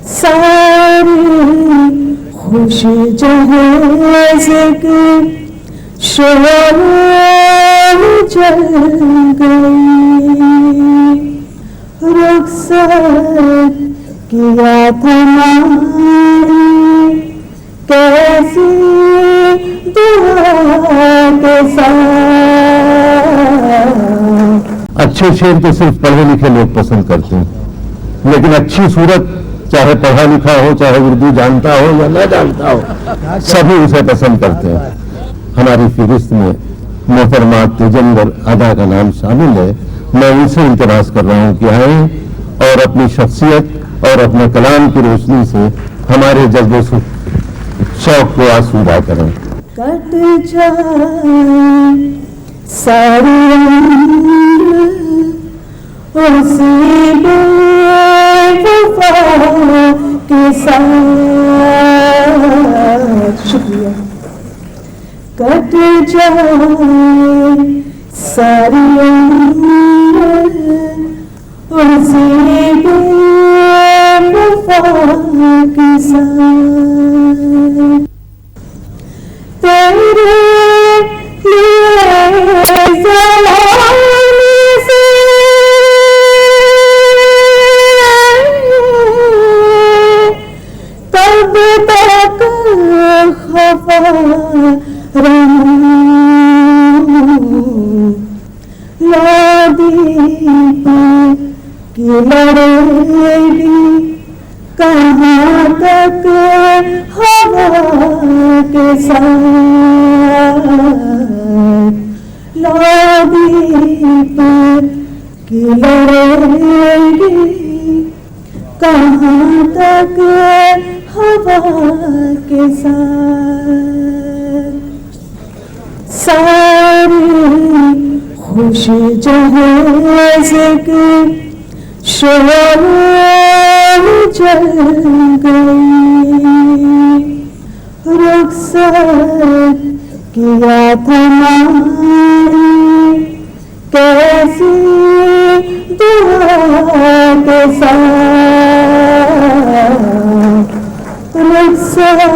सारी खुश जहाज़ की शोर जल गई, रुखसत किया था कैसी दुआ के साथ। अच्छे शेर तो सिर्फ पढ़े लिखे लोग पसंद करते हैं, लेकिन अच्छी सूरत चाहे पढ़ा लिखा हो, चाहे उर्दू जानता हो या न जानता हो, सभी उसे पसंद करते हैं। हमारी फहरिस्त में मोहतरमा तेजंदर अदा का नाम शामिल है। मैं उनसे इल्तिमास कर रहा हूं कि आए और अपनी शख्सियत और अपने कलाम की रोशनी से हमारे जज्बे शौक को आसूदा करें। कट जाए सारी उसी बेवफा के साथ। शुक्रिया। कट जाए सारी उसी बेवफा के साथ। तेरे लिए ज़माने से तब तक खफा रहूं, लादीप की लड़ेगी कहाँ तक हवा के साथ। लादीप की लड़ेगी कहाँ तक हवा के साथ। सारी खुश जहाज़ की शोर जल गई, रुखसत किया था कैसी दुआ के साथ। रुखसत।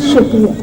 शुक्रिया।